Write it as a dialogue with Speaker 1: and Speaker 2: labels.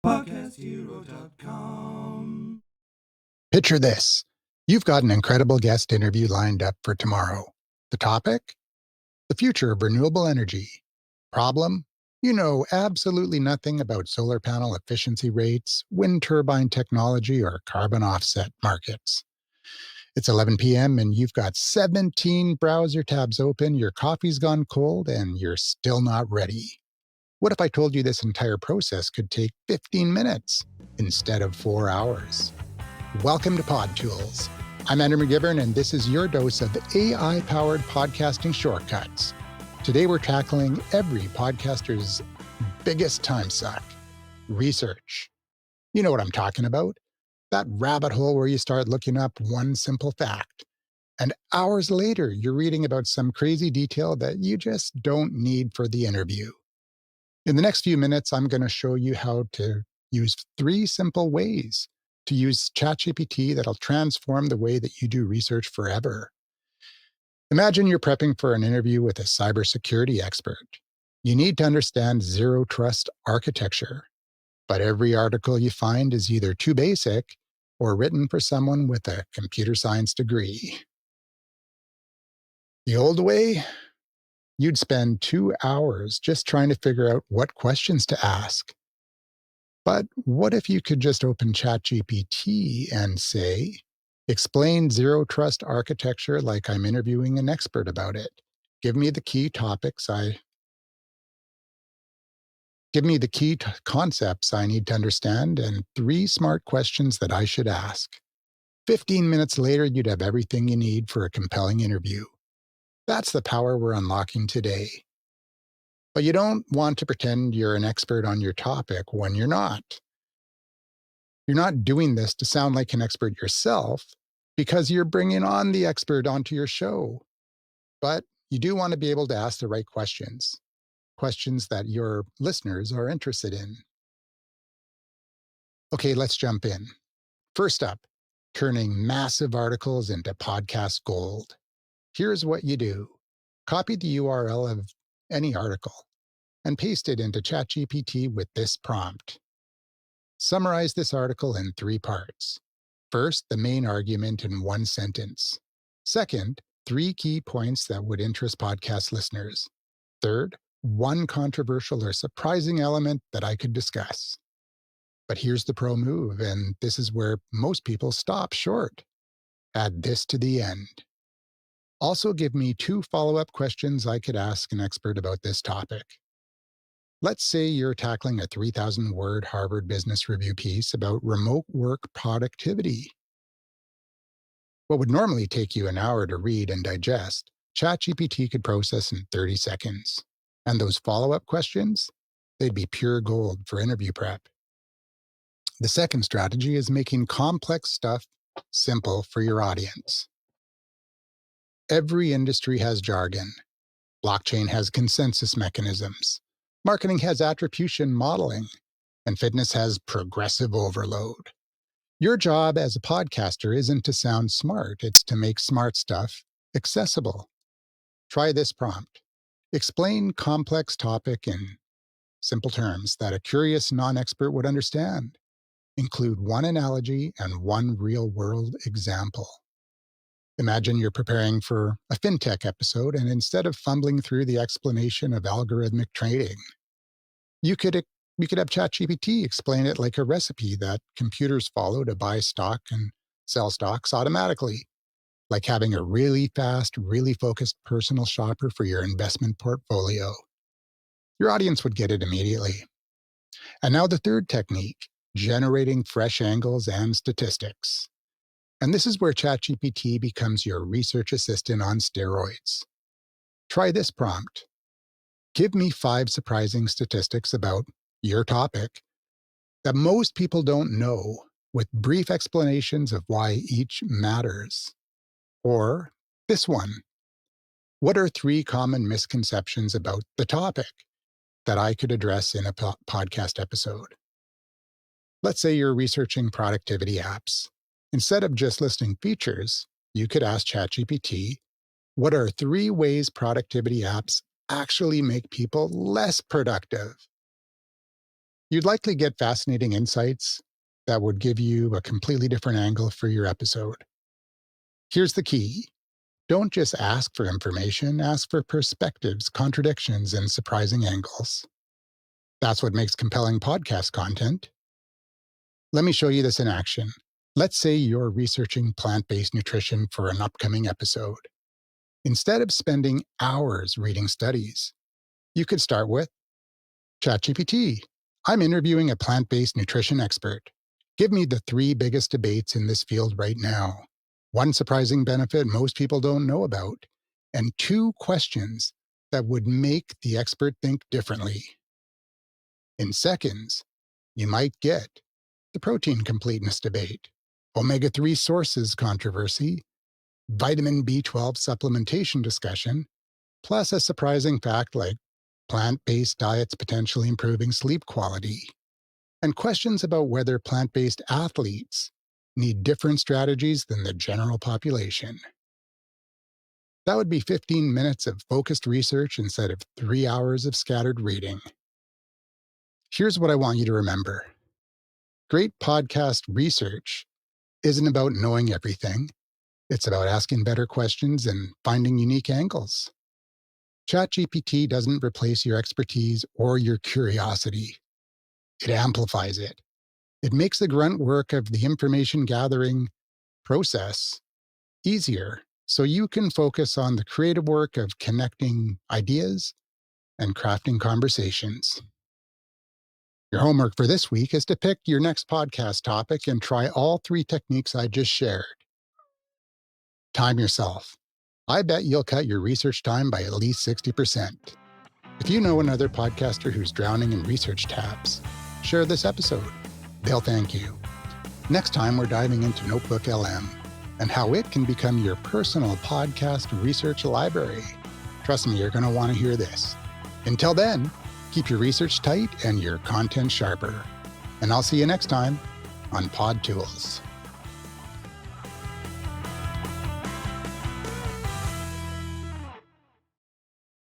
Speaker 1: PodcastHero.com.
Speaker 2: Picture this. You've got an incredible guest interview lined up for tomorrow. The topic? The future of renewable energy. Problem? You know absolutely nothing about solar panel efficiency rates, wind turbine technology, or carbon offset markets. It's 11 p.m. and you've got 17 browser tabs open, your coffee's gone cold, and you're still not ready. What if I told you this entire process could take 15 minutes instead of 4 hours? Welcome to Pod Tools. I'm Andrew McGivern, and this is your dose of AI-powered podcasting shortcuts. Today, we're tackling every podcaster's biggest time suck: research. You know what I'm talking about? That rabbit hole where you start looking up one simple fact, and hours later, you're reading about some crazy detail that you just don't need for the interview. In the next few minutes, I'm going to show you how to use 3 simple ways to use ChatGPT that'll transform the way that you do research forever. Imagine you're prepping for an interview with a cybersecurity expert. You need to understand zero trust architecture, but every article you find is either too basic or written for someone with a computer science degree. The old way? You'd spend 2 hours just trying to figure out what questions to ask. But what if you could just open ChatGPT and say, explain zero trust architecture like I'm interviewing an expert about it. Give me the key concepts I need to understand and 3 smart questions that I should ask. 15 minutes later, you'd have everything you need for a compelling interview. That's the power we're unlocking today. But you don't want to pretend you're an expert on your topic when you're not. You're not doing this to sound like an expert yourself because you're bringing on the expert onto your show. But you do want to be able to ask the right questions, questions that your listeners are interested in. Okay, let's jump in. First up, turning massive articles into podcast gold. Here's what you do. Copy the URL of any article and paste it into ChatGPT with this prompt. Summarize this article in 3 parts. First, the main argument in 1 sentence. Second, 3 key points that would interest podcast listeners. Third, 1 controversial or surprising element that I could discuss. But here's the pro move, and this is where most people stop short. Add this to the end. Also give me 2 follow-up questions I could ask an expert about this topic. Let's say you're tackling a 3,000-word Harvard Business Review piece about remote work productivity. What would normally take you an hour to read and digest, ChatGPT could process in 30 seconds. And those follow-up questions? They'd be pure gold for interview prep. The second strategy is making complex stuff simple for your audience. Every industry has jargon. Blockchain has consensus mechanisms. Marketing has attribution modeling. And fitness has progressive overload. Your job as a podcaster isn't to sound smart, it's to make smart stuff accessible. Try this prompt. Explain complex topic in simple terms that a curious non-expert would understand. Include 1 analogy and 1 real-world example. Imagine you're preparing for a fintech episode, and instead of fumbling through the explanation of algorithmic trading, you could have ChatGPT explain it like a recipe that computers follow to buy stock and sell stocks automatically, like having a really fast, really focused personal shopper for your investment portfolio. Your audience would get it immediately. And now the third technique, generating fresh angles and statistics. And this is where ChatGPT becomes your research assistant on steroids. Try this prompt. Give me 5 surprising statistics about your topic that most people don't know, with brief explanations of why each matters. Or this one. What are 3 common misconceptions about the topic that I could address in a podcast episode? Let's say you're researching productivity apps. Instead of just listing features, you could ask ChatGPT, what are 3 ways productivity apps actually make people less productive? You'd likely get fascinating insights that would give you a completely different angle for your episode. Here's the key. Don't just ask for information, ask for perspectives, contradictions, and surprising angles. That's what makes compelling podcast content. Let me show you this in action. Let's say you're researching plant-based nutrition for an upcoming episode. Instead of spending hours reading studies, you could start with ChatGPT. I'm interviewing a plant-based nutrition expert. Give me the 3 biggest debates in this field right now. 1 surprising benefit most people don't know about, and 2 questions that would make the expert think differently. In seconds, you might get the protein completeness debate, omega-3 sources controversy, vitamin B12 supplementation discussion, plus a surprising fact like plant-based diets potentially improving sleep quality, and questions about whether plant-based athletes need different strategies than the general population. That would be 15 minutes of focused research instead of 3 hours of scattered reading. Here's what I want you to remember. Great podcast research isn't about knowing everything. It's about asking better questions and finding unique angles. ChatGPT doesn't replace your expertise or your curiosity. It amplifies it. It makes the grunt work of the information gathering process easier so you can focus on the creative work of connecting ideas and crafting conversations. Your homework for this week is to pick your next podcast topic and try all 3 techniques I just shared. Time yourself. I bet you'll cut your research time by at least 60%. If you know another podcaster who's drowning in research tabs, share this episode. They'll thank you. Next time, we're diving into Notebook LM and how it can become your personal podcast research library. Trust me, you're going to want to hear this. Until then, keep your research tight and your content sharper. And I'll see you next time on Pod Tools.